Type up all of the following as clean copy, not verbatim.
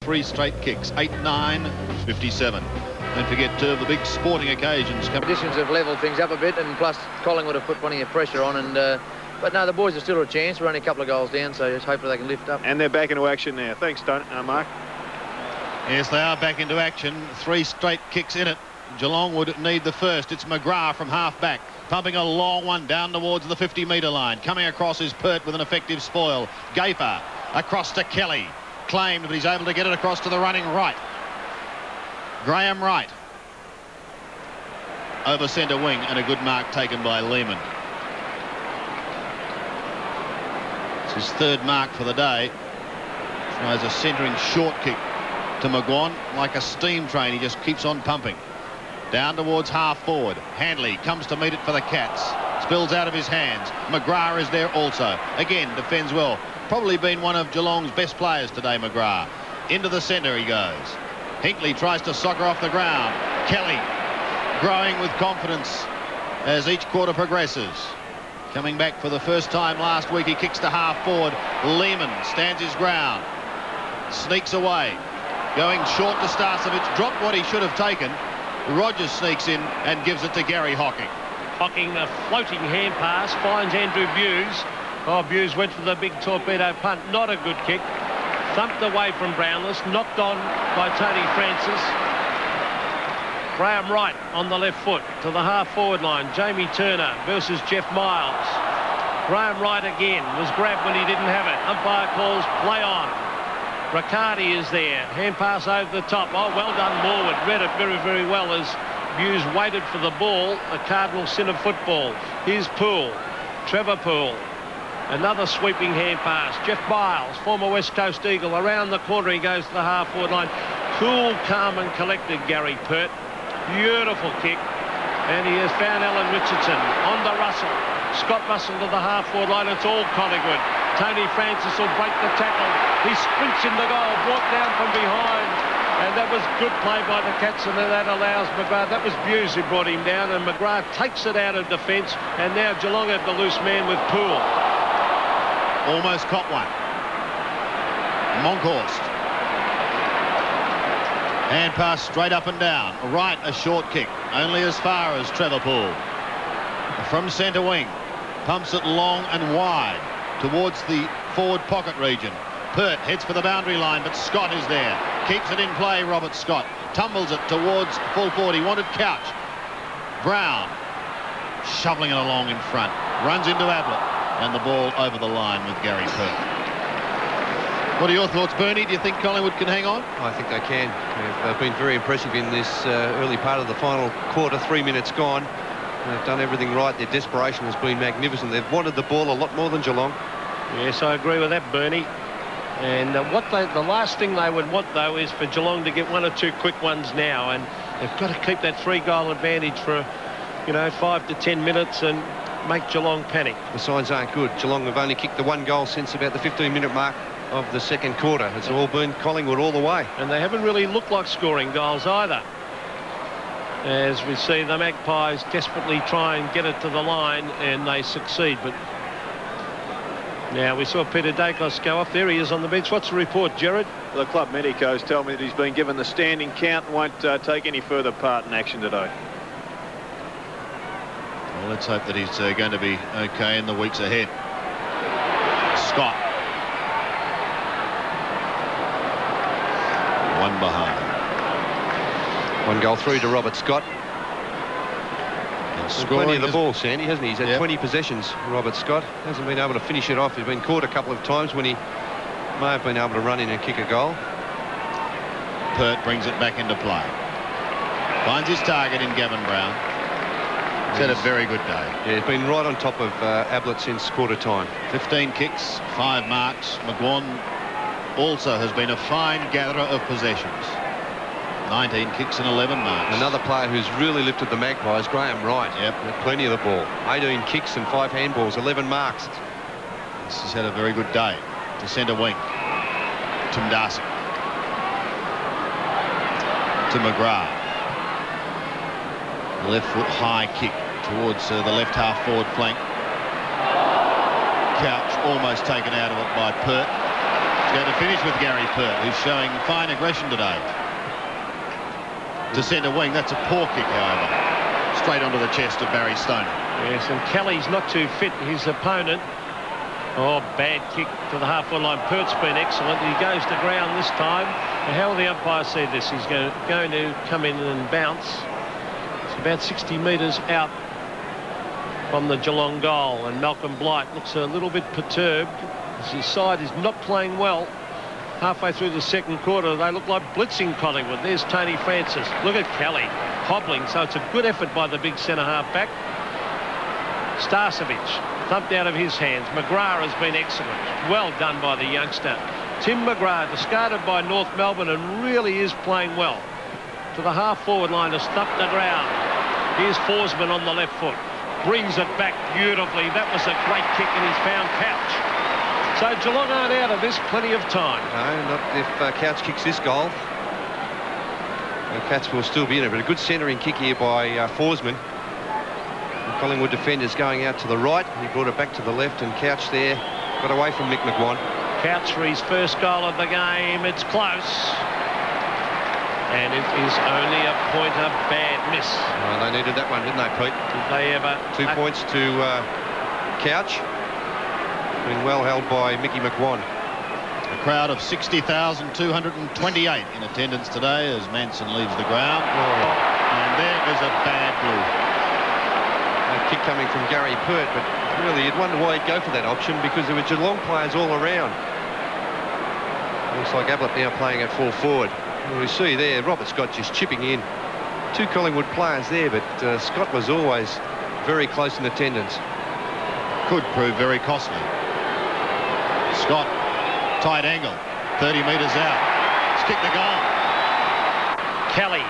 3 straight kicks, 8, 9, 57. Don't forget two of the big sporting occasions. Conditions have levelled things up a bit, and plus Collingwood have put plenty of pressure on. But no, the boys are still a chance. We're only a couple of goals down, so just hopefully they can lift up. And they're back into action now. Thanks, Mark. Yes, they are back into action. 3 straight kicks in it. Geelong would need the first. It's McGrath from half-back, pumping a long one down towards the 50-metre line. Coming across is Pert with an effective spoil. Gaper across to Kelly. Claimed, but he's able to get it across to the running right. Graham Wright. Over centre wing, and a good mark taken by Lehman. It's his third mark for the day. Tries a centering short kick to McGuan. Like a steam train, he just keeps on pumping. Down towards half forward. Handley comes to meet it for the Cats. Spills out of his hands. McGrath is there also. Again, defends well. Probably been one of Geelong's best players today, McGrath. Into the centre he goes. Hinkley tries to soccer off the ground. Kelly growing with confidence as each quarter progresses. Coming back for the first time last week, he kicks to half forward. Lehman stands his ground. Sneaks away. Going short to Starcevich. Dropped what he should have taken. Rogers sneaks in and gives it to Gary Hocking. Hocking, a floating hand pass, finds Andrew Buse. Oh, Buse went for the big torpedo punt. Not a good kick. Thumped away from Brownless, knocked on by Tony Francis. Graham Wright on the left foot to the half-forward line. Jamie Turner versus Jeff Miles. Graham Wright again was grabbed when he didn't have it. Umpire calls play on. Riccardi is there. Hand pass over the top. Oh, well done, Morwood. Read it very, very well as Buse waited for the ball. A cardinal sin of football. Here's Poole. Trevor Poole. Another sweeping hand pass. Jeff Miles, former West Coast Eagle. Around the corner he goes to the half-forward line. Cool, calm and collected, Gary Pert. Beautiful kick. And he has found Alan Richardson. On to Russell. Scott Russell to the half-forward line. It's all Collingwood. Tony Francis will break the tackle. He sprints in the goal, brought down from behind. And that was good play by the Cats, and that allows McGrath. That was Buse who brought him down, and McGrath takes it out of defence. And now Geelong have the loose man with Poole. Almost caught one. Monkhorst. Hand pass straight up and down. Right, a short kick. Only as far as Trevor Poole. From centre wing. Pumps it long and wide towards the forward pocket region. Pert heads for the boundary line, but Scott is there. Keeps it in play, Robert Scott. Tumbles it towards full forward. He wanted Couch. Brown. Shoveling it along in front. Runs into Ablett. And the ball over the line with Gary Pert. What are your thoughts, Bernie? Do you think Collingwood can hang on? I think they can. They've been very impressive in this early part of the final quarter. 3 minutes gone. They've done everything right. Their desperation has been magnificent. They've wanted the ball a lot more than Geelong. Yes, I agree with that, Bernie. And the last thing they would want, though, is for Geelong to get 1 or 2 quick ones now. And they've got to keep that 3-goal advantage for, 5 to 10 minutes and make Geelong panic. The signs aren't good. Geelong have only kicked the 1 goal since about the 15-minute mark of the second quarter. It's all been Collingwood all the way. And they haven't really looked like scoring goals either. As we see the Magpies desperately try and get it to the line, and they succeed. But now we saw Peter Dacos go off. There he is on the bench. What's the report, Gerard? The club medicos tell me that he's been given the standing count and won't take any further part in action today. Well, let's hope that he's going to be okay in the weeks ahead. Scott. 1 behind. 1 goal through to Robert Scott. Plenty of the ball, Sandy, hasn't he? He's had 20 possessions, Robert Scott. Hasn't been able to finish it off. He's been caught a couple of times when he may have been able to run in and kick a goal. Pert brings it back into play. Finds his target in Gavin Brown. He's had a very good day. Yeah, he's been right on top of Ablett since quarter time. 15 kicks, 5 marks. McGuan also has been a fine gatherer of possessions. 19 kicks and 11 marks. Another player who's really lifted the Magpies, Graham Wright. Yep. With plenty of the ball. 18 kicks and 5 handballs, 11 marks. This has had a very good day. To centre wing. Tim Darcy. To McGrath. Left foot high kick towards the left half forward flank. Couch almost taken out of it by Pert. It's going to finish with Gary Pert, who's showing fine aggression today. To centre wing, that's a poor kick, however. Straight onto the chest of Barry Stoney. Yes, and Kelly's not too fit, his opponent. Oh, bad kick to the half-forward line. Pert's been excellent. He goes to ground this time. And how will the umpire see this? He's going to come in and bounce. It's about 60 metres out from the Geelong goal, and Malcolm Blight looks a little bit perturbed as his side is not playing well. Halfway through the second quarter, they look like blitzing Collingwood. There's Tony Francis. Look at Kelly hobbling, so it's a good effort by the big centre half-back. Starcevic thumped out of his hands. McGrath has been excellent. Well done by the youngster. Tim McGrath, discarded by North Melbourne, and really is playing well. To the half-forward line to stump the ground. Here's Forsman on the left foot. Brings it back beautifully. That was a great kick, and he's found Couch. So Geelong aren't out of this, plenty of time. No, not if Couch kicks this goal. The Cats will still be in it, but a good centering kick here by Forsman. The Collingwood defenders going out to the right. He brought it back to the left, and Couch there got away from Mick McGuan. Couch for his first goal of the game. It's close. And it is only a point of bad miss. Oh, they needed that one, didn't they, Pete? Did they ever? 2 points to Couch. Been well held by Mickey McGuan. A crowd of 60,228 in attendance today as Manson leaves the ground. And there is a bad blue. A kick coming from Gary Pert, but really you'd wonder why he'd go for that option, because there were Geelong players all around. Looks like Ablett now playing at full forward. Well, we see there Robert Scott just chipping in. 2 Collingwood players there, but Scott was always very close in attendance. Could prove very costly. Scott, tight angle, 30 metres out. He's kicked the goal. Kelly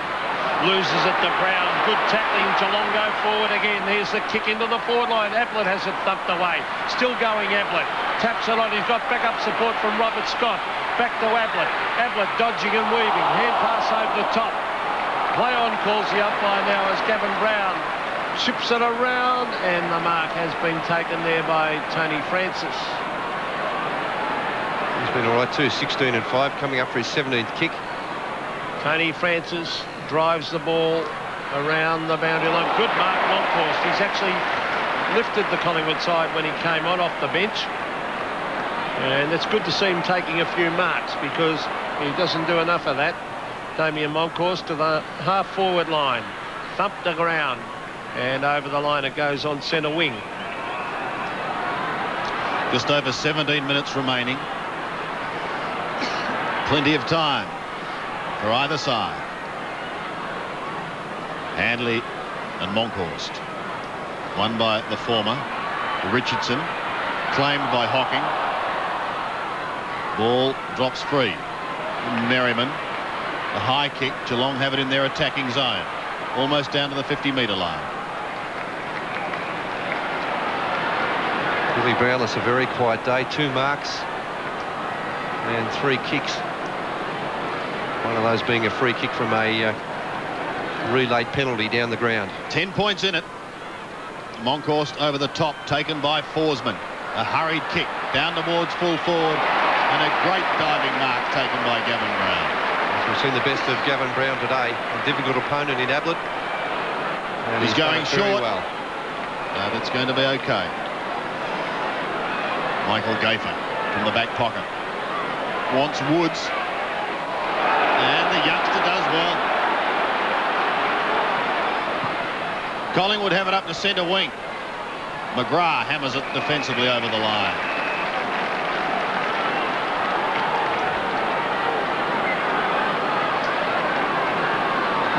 loses it to Brown. Good tackling. Geelong go forward again. Here's the kick into the forward line. Ablett has it thumped away. Still going Ablett. Taps it on. He's got backup support from Robert Scott. Back to Ablett. Ablett dodging and weaving. Hand pass over the top. Play on calls the umpire now as Gavin Brown ships it around, and the mark has been taken there by Tony Francis. He's been all right too, 16 and 5, coming up for his 17th kick. Tony Francis drives the ball around the boundary line. Good mark, Longhorst. He's actually lifted the Collingwood side when he came on off the bench. And it's good to see him taking a few marks, because he doesn't do enough of that. Damien Monkhorst to the half-forward line. Thumped the ground. And over the line it goes on centre wing. Just over 17 minutes remaining. Plenty of time for either side. Handley and Monkhorst. Won by the former. Richardson. Claimed by Hocking. Ball drops free. Merriman. The high kick. Geelong have it in their attacking zone. Almost down to the 50-metre line. Billy Brownless, a very quiet day. 2 marks and 3 kicks. One of those being a free kick from a relayed penalty down the ground. 10 points in it. Monkhorst over the top, taken by Forsman. A hurried kick down towards full forward, and a great diving mark taken by Gavin Brown. We've seen the best of Gavin Brown today. A difficult opponent in Ablett. And he's going short. Well. But it's going to be okay. Michael Gafer from the back pocket. Wants Woods. And the youngster does well. Collingwood have it up to centre wing. McGrath hammers it defensively over the line.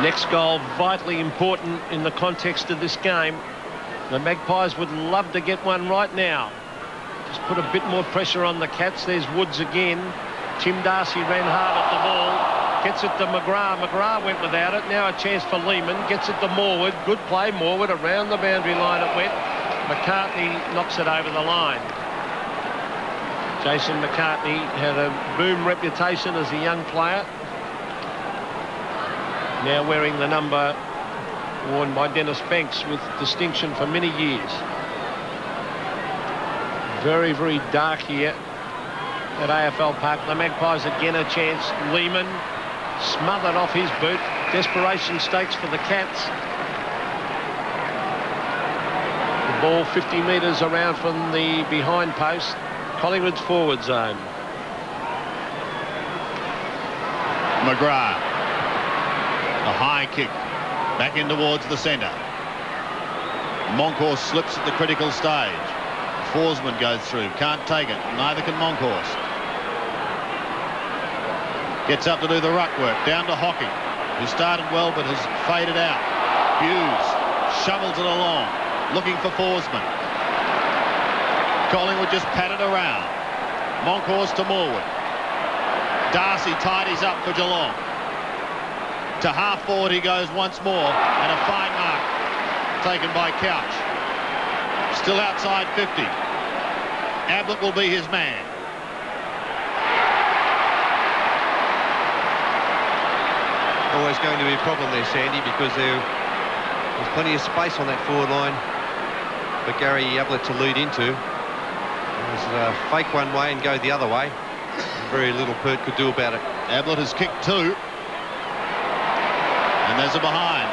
Next goal vitally important in the context of this game. The Magpies would love to get one right now. Just put a bit more pressure on the Cats. There's Woods again. Tim Darcy ran hard at the ball. Gets it to McGrath. McGrath went without it. Now a chance for Lehman. Gets it to Morwood. Good play. Morwood around the boundary line it went. McCartney knocks it over the line. Jason McCartney had a boom reputation as a young player. Now wearing the number worn by Dennis Banks with distinction for many years. Very, very dark here at AFL Park. The Magpies again a chance. Lehman smothered off his boot. Desperation stakes for the Cats. The ball 50 metres around from the behind post. Collingwood's forward zone. McGrath. A high kick. Back in towards the centre. Monkhorst slips at the critical stage. Forsman goes through. Can't take it. Neither can Monkhorst. Gets up to do the ruck work. Down to Hocking, who started well but has faded out. Hughes shovels it along. Looking for Forsman. Collingwood just patted around. Monkhorst to Morwood. Darcy tidies up for Geelong. To half forward he goes once more, and a fine mark taken by Couch. Still outside 50. Ablett will be his man. Always going to be a problem there, Sandy, because there's plenty of space on that forward line for Gary Ablett to lead into. There's a fake one way and go the other way. Very little Pert could do about it. Ablett has kicked 2. And there's a behind.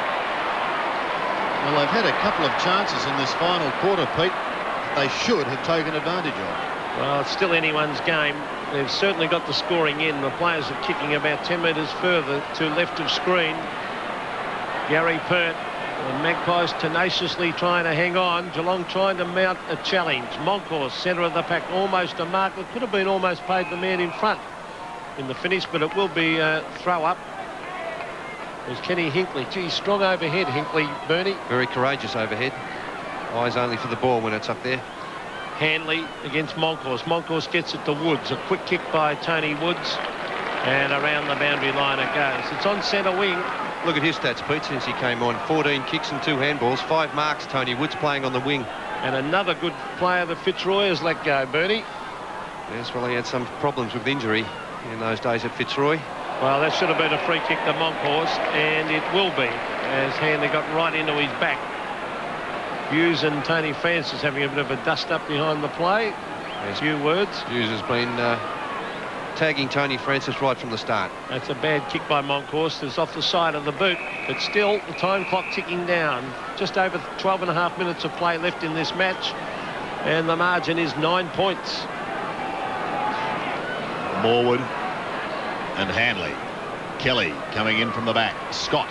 Well, they've had a couple of chances in this final quarter, Pete, that they should have taken advantage of. Well, it's still anyone's game. They've certainly got the scoring in. The players are kicking about 10 metres further to left of screen. Gary Pert, the Magpies tenaciously trying to hang on. Geelong trying to mount a challenge. Monkhorst, centre of the pack, almost a mark. It could have been almost paid the man in front in the finish, but it will be a throw up. There's Kenny Hinkley. Gee, strong overhead, Hinkley, Bernie. Very courageous overhead. Eyes only for the ball when it's up there. Hanley against Monkhorst. Monkhorst gets it to Woods. A quick kick by Tony Woods. And around the boundary line it goes. It's on centre wing. Look at his stats, Pete, since he came on. 14 kicks and 2 handballs. 5 marks, Tony Woods playing on the wing. And another good player that Fitzroy has let go, Bernie. Yes, well, he had some problems with injury in those days at Fitzroy. Well, that should have been a free kick to Monkhorst, and it will be, as Hanley got right into his back. Hughes and Tony Francis having a bit of a dust-up behind the play. Yes. A few words. Hughes has been tagging Tony Francis right from the start. That's a bad kick by Monkhorst. It's off the side of the boot, but still the time clock ticking down. Just over 12.5 minutes of play left in this match, and the margin is 9 points. Morwood and Hanley. Kelly coming in from the back. Scott.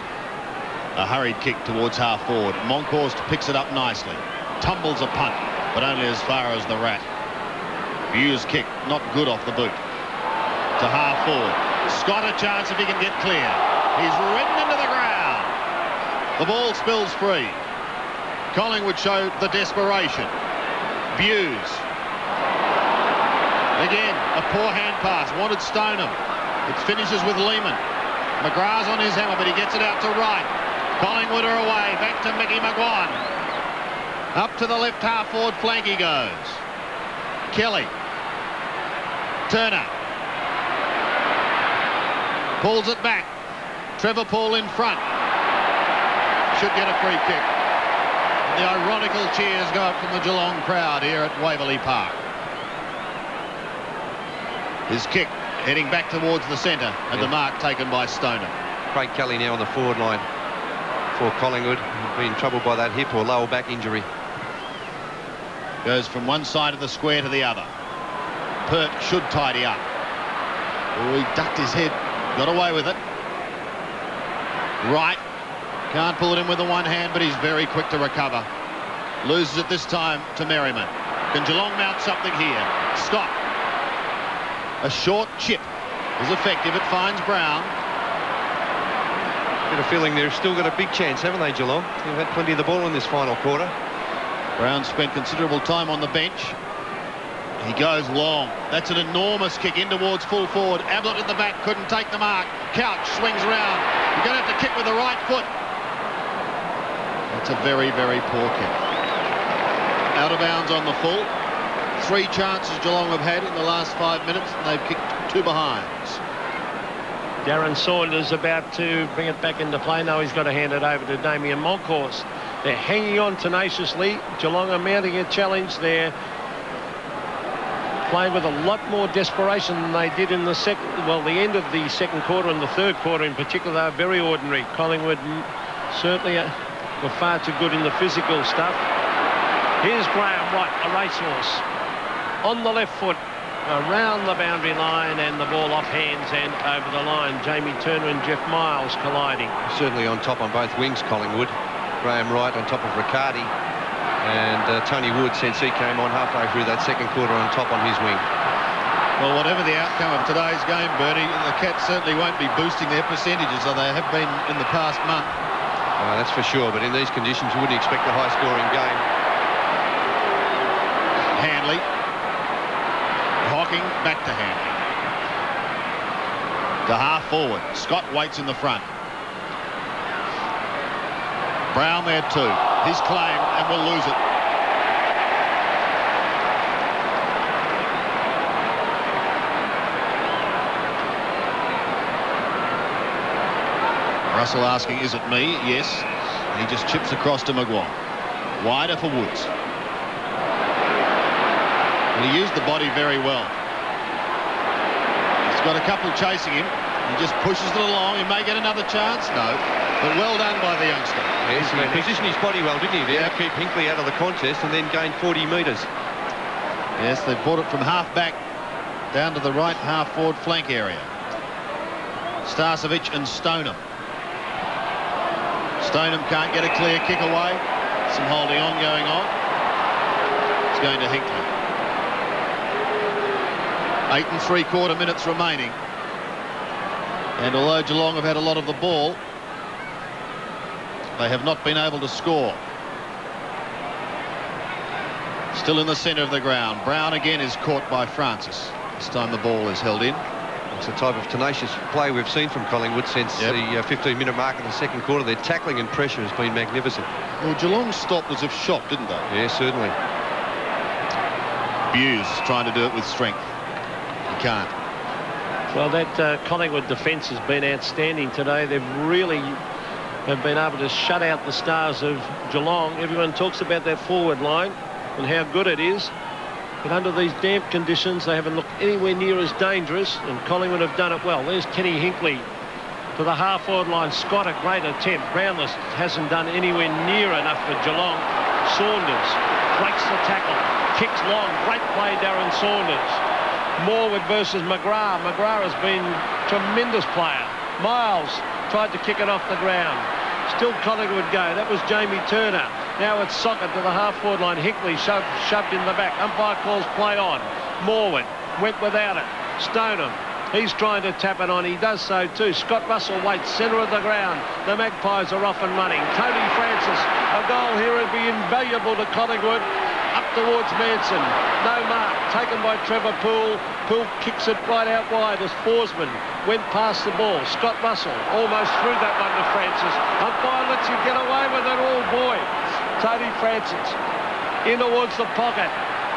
A hurried kick towards half forward. Monkhorst picks it up nicely. Tumbles a punt, but only as far as the rat. Hughes kick, not good off the boot. To half forward. Scott a chance if he can get clear. He's ridden into the ground. The ball spills free. Collingwood show the desperation. Buse. Again, a poor hand pass. Wanted Stoneham. It finishes with Lehman. McGrath's on his hammer, but he gets it out to right. Collingwood are away. Back to Mickey McGuan. Up to the left half forward flank he goes. Kelly. Turner. Pulls it back. Trevor Paul in front. Should get a free kick. And the ironical cheers go up from the Geelong crowd here at Waverley Park. His kick heading back towards the centre, and the mark taken by Stoner. Craig Kelly now on the forward line for Collingwood. Been troubled by that hip or lower back injury. Goes from one side of the square to the other. Pert should tidy up. Oh, he ducked his head. Got away with it. Right. Can't pull it in with the one hand, but he's very quick to recover. Loses it this time to Merriman. Can Geelong mount something here? Scott. A short chip is effective. It finds Brown. Get a feeling they've still got a big chance, haven't they, Geelong? They've had plenty of the ball in this final quarter. Brown spent considerable time on the bench. He goes long. That's an enormous kick in towards full forward. Ablett at the back couldn't take the mark. Couch swings around. You're going to have to kick with the right foot. That's a very, very poor kick. Out of bounds on the full. 3 chances Geelong have had in the last 5 minutes, and they've kicked 2 behinds. Daryn Saunders about to bring it back into play. Now he's got to hand it over to Damien Monkhorst. They're hanging on tenaciously. Geelong are mounting a challenge there. playing with a lot more desperation than they did in the end of the second quarter and the third quarter in particular. They were very ordinary. Collingwood certainly were far too good in the physical stuff. Here's Graham Wright, a racehorse, on the left foot, around the boundary line, and the ball off hands and over the line. Jamie Turner and Jeff Miles colliding. Certainly on top on both wings, Collingwood. Graham Wright on top of Riccardi. And Tony Wood, since he came on halfway through that second quarter, on top on his wing. Well, whatever the outcome of today's game, Bernie, the Cats certainly won't be boosting their percentages, though they have been in the past month. That's for sure, but in these conditions you wouldn't expect a high-scoring game. Handley. Hocking, back to Handley. To half forward. Scott waits in the front. Brown there too. His claim, and will lose it. Russell asking, is it me? Yes. And he just chips across to McGuan. Wider for Woods. And he used the body very well. He's got a couple chasing him. He just pushes it along. He may get another chance. No. But well done by the youngster. Yes, he positioned his body well, didn't he? There to keep Hinkley out of the contest and then gained 40 metres. Yes, they brought it from half back down to the right half forward flank area. Starcevic and Stoneham. Stoneham can't get a clear kick away. Some holding on going on. It's going to Hinkley. 8 3/4 minutes remaining. And although Geelong have had a lot of the ball, they have not been able to score. Still in the centre of the ground. Brown again is caught by Francis. This time the ball is held in. It's the type of tenacious play we've seen from Collingwood since the 15-minute mark in the second quarter. Their tackling and pressure has been magnificent. Well, Geelong stopped as if shocked, didn't they? Yeah, certainly. Buse trying to do it with strength. He can't. Well, that Collingwood defence has been outstanding today. They've really have been able to shut out the stars of Geelong. Everyone talks about that forward line and how good it is. But under these damp conditions, they haven't looked anywhere near as dangerous, and Collingwood have done it well. There's Kenny Hinkley to the half-forward line. Scott, a great attempt. Brownless hasn't done anywhere near enough for Geelong. Saunders breaks the tackle, kicks long. Great play, Daryn Saunders. Morwood versus McGrath. McGrath has been a tremendous player. Miles tried to kick it off the ground. Still Collingwood go. That was Jamie Turner. Now it's Socket to the half-forward line. Hinkley shoved in the back. Umpire calls play on. Morwood went without it. Stoneham, he's trying to tap it on. He does so too. Scott Russell waits, centre of the ground. The Magpies are off and running. Tony Francis, a goal here would be invaluable to Collingwood. Up towards Manson. No mark. Taken by Trevor Poole. Poole kicks it right out wide as Forsman went past the ball. Scott Russell almost threw that one to Francis. Umpire lets him get away with it. Oh boy. Tony Francis in towards the pocket.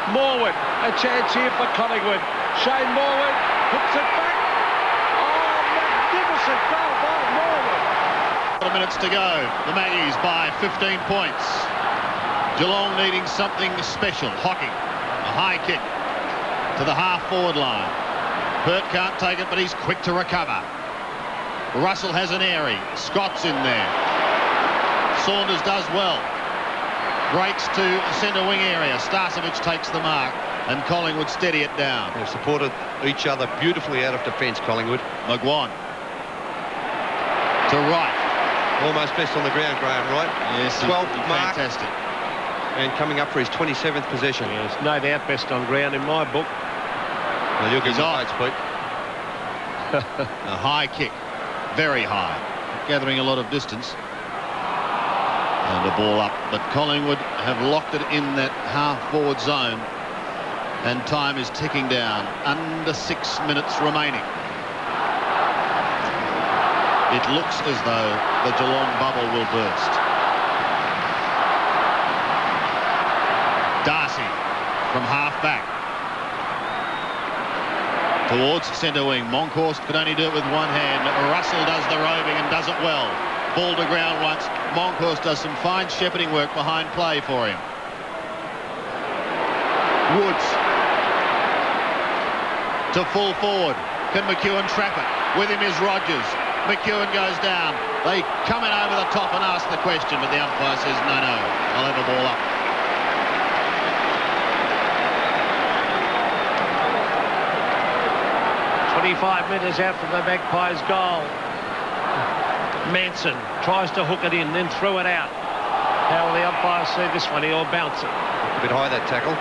Morwood, a chance here for Collingwood. Shane Morwood hooks it back. Oh, magnificent goal by Morwood. Minutes to go. The Maggies by 15 points. Geelong needing something special. Hocking, a high kick to the half-forward line. Burt can't take it, but he's quick to recover. Russell has an airy. Scott's in there. Saunders does well. Breaks to centre wing area. Starcevic takes the mark, and Collingwood steady it down. They've supported each other beautifully out of defence, Collingwood. McGuan to Wright. Almost best on the ground, Graham Wright. Yes, 12th mark. Fantastic. And coming up for his 27th possession. Yes, no doubt best on ground in my book. Well, you'll give on. notes, Pete. A high kick. Very high. Gathering a lot of distance. And a ball up. But Collingwood have locked it in that half-forward zone. And time is ticking down. Under 6 minutes remaining. It looks as though the Geelong bubble will burst. Darcy from half-back. Towards centre wing. Monkhorst could only do it with one hand. Russell does the roving and does it well. Ball to ground once. Monkhorst does some fine shepherding work behind play for him. Woods. to full forward. Can McEwen trap it? With him is Rogers. McEwen goes down. They come in over the top and ask the question, but the umpire says, no, I'll have a ball up. "25 metres out from the Magpies' goal. Manson tries to hook it in, then threw it out. How will the umpire see this one? He'll bounce it. A bit high, that tackle.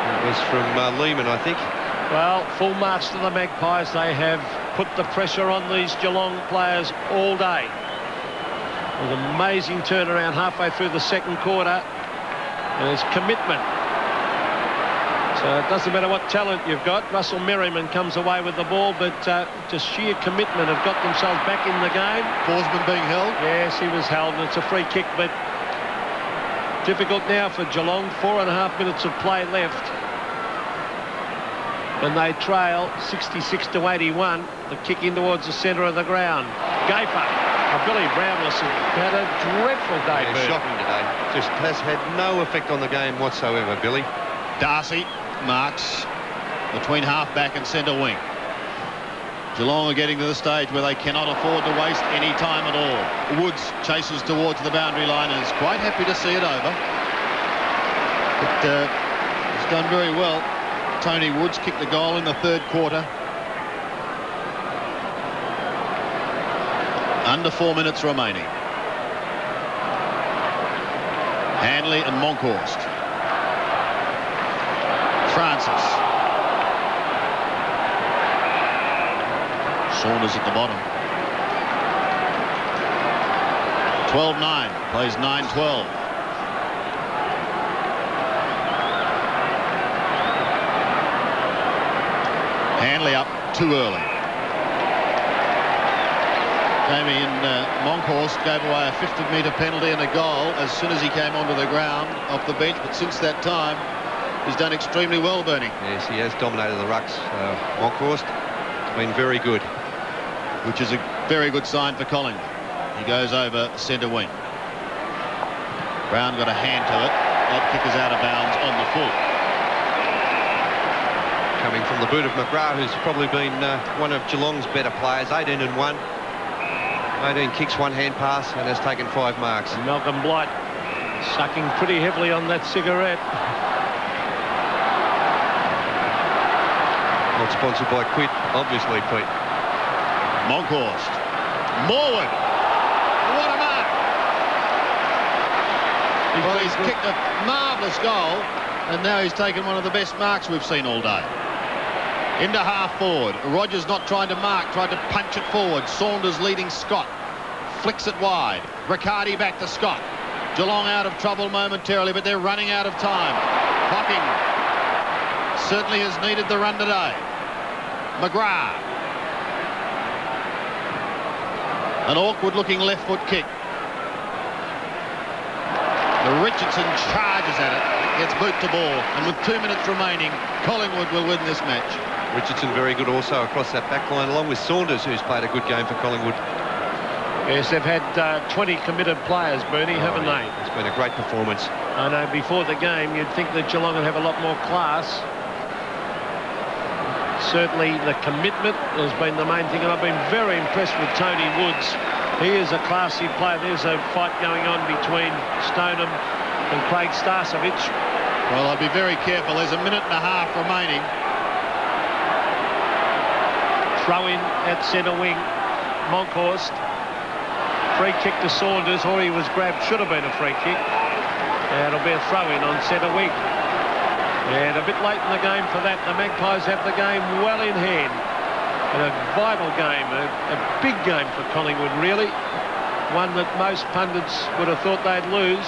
It was from Lehman, I think. Well, full marks to the Magpies. They have put the pressure on these Geelong players all day. With an amazing turnaround halfway through the second quarter. And there's commitment. So it doesn't matter what talent you've got. Russell Merriman comes away with the ball, but just sheer commitment have got themselves back in the game. Forsman being held? Yes, he was held, and it's a free kick, but difficult now for Geelong. 4.5 minutes of play left. And they trail 66 to 81. The kick in towards the centre of the ground. Gaper. Billy Brownless had a dreadful day. Yeah, shocking today. Just has had no effect on the game whatsoever, Billy. Darcy marks between half-back and centre wing. Geelong are getting to the stage where they cannot afford to waste any time at all. Woods chases towards the boundary line and is quite happy to see it over. But he's done very well. Tony Woods kicked the goal in the third quarter. Under 4 minutes remaining. Hanley and Monkhorst. Francis. Saunders at the bottom. 12-9. Plays 9-12. Hanley up too early. Jamie and Monkhorst gave away a 50-metre penalty and a goal as soon as he came onto the ground off the bench, but since that time he's done extremely well, Bernie. Yes, he has dominated the rucks. Monkhorst been very good. Which is a very good sign for Collingwood. He goes over centre wing. Brown got a hand to it. That kick is out of bounds on the full. Coming from the boot of McGrath, who's probably been one of Geelong's better players. 18-1. 18 kicks, 1 hand pass, and has taken 5 marks. Malcolm Blight sucking pretty heavily on that cigarette. Not sponsored by Quid, obviously, Pete. Monkhorst. Morwood. What a mark. Well, he's kicked a marvellous goal, and now he's taken one of the best marks we've seen all day. Into half forward. Rogers not trying to mark, tried to punch it forward. Saunders leading Scott. Flicks it wide. Riccardi back to Scott. Geelong out of trouble momentarily, but they're running out of time. Hocking certainly has needed the run today. McGrath. An awkward looking left foot kick. Richardson charges at it. Gets boot to ball, and with 2 minutes remaining, Collingwood will win this match. Richardson very good also across that back line, along with Saunders, who's played a good game for Collingwood. Yes, they've had 20 committed players, Bernie, haven't they? It's been a great performance. I know before the game you'd think that Geelong would have a lot more class. Certainly the commitment has been the main thing, and I've been very impressed with Tony Woods. He is a classy player. There's a fight going on between Stoneham and Craig Starcevich. Well, I'd be very careful. There's a minute and a half remaining. Throw in at centre wing. Monkhorst. Free kick to Saunders, or he was grabbed. Should have been a free kick. And it'll be a throw in on centre wing. And a bit late in the game for that. The Magpies have the game well in hand. And a vital game, a big game for Collingwood, really. One that most pundits would have thought they'd lose.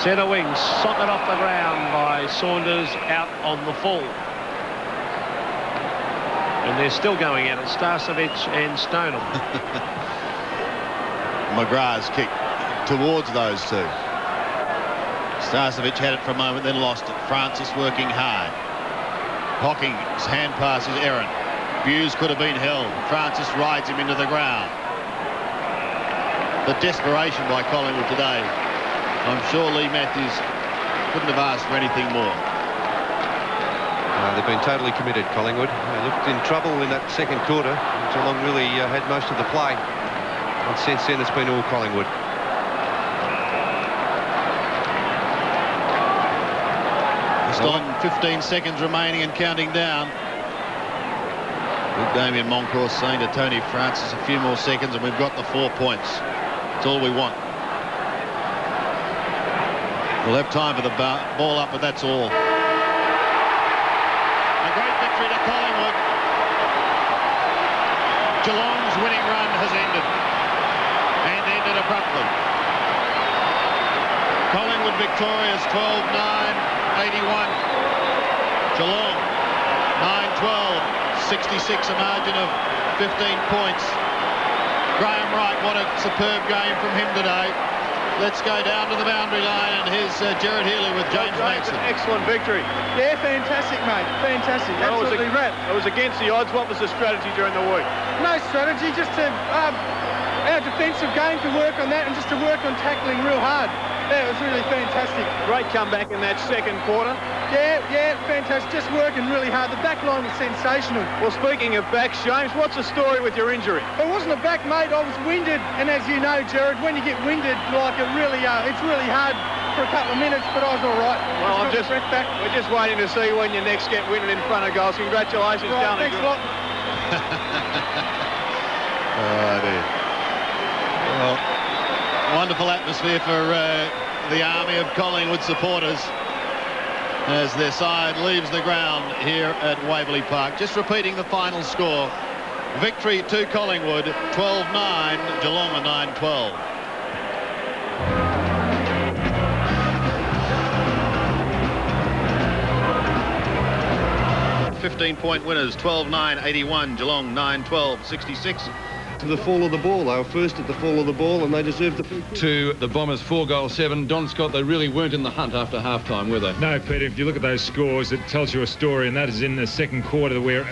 Centre wing, socket off the ground by Saunders, out on the full. And they're still going at it, Starcevich and Stoneham. McGrath's kick towards those two. Starcevich had it for a moment, then lost it. Francis working hard. Hocking's hand pass is errant. Buse could have been held. Francis rides him into the ground. The desperation by Collingwood today. I'm sure Lee Matthews couldn't have asked for anything more. They've been totally committed, Collingwood. They looked in trouble in that second quarter. Geelong really had most of the play. And since then, it's been all Collingwood. Just on 15 seconds remaining and counting down. With Damien Moncourt saying to Tony Francis, a few more seconds and we've got the 4 points. That's all we want. We'll have time for the ball up, but that's all. A great victory to Collingwood. Geelong's winning run has ended. And ended abruptly. Collingwood victorious 12-9, 81. Geelong 9-12, 66, a margin of 15 points. Graham Wright, what a superb game from him today. Let's go down to the boundary line, and here's Gerard Healy with James Maxson. Excellent victory. Yeah, fantastic, mate. Fantastic. Absolutely, Rhett. It was against the odds. What was the strategy during the week? No strategy, just to our defensive game to work on that and just to work on tackling real hard. Yeah, it was really fantastic. Great comeback in that second quarter. Yeah, fantastic. Just working really hard. The back line was sensational. Well, speaking of backs, James, what's the story with your injury? It wasn't a back, mate. I was winded, and as you know, Gerard, when you get winded, like it's really hard for a couple of minutes, but I was all right. Well, we're just waiting to see when you next get winded in front of goals. Congratulations, right, thanks a lot. Oh, dear. Well, wonderful atmosphere for the army of Collingwood supporters as their side leaves the ground here at Waverley Park. Just repeating the final score. Victory to Collingwood, 12-9, Geelong a 9-12. 15-point winners, 12-9, 81, Geelong 9-12, 66. To the fall of the ball. They were first at the fall of the ball, and they deserved the victory. To the Bombers 4-7. Don Scott, they really weren't in the hunt after half-time, were they? No, Peter, if you look at those scores, it tells you a story, and that is in the second quarter where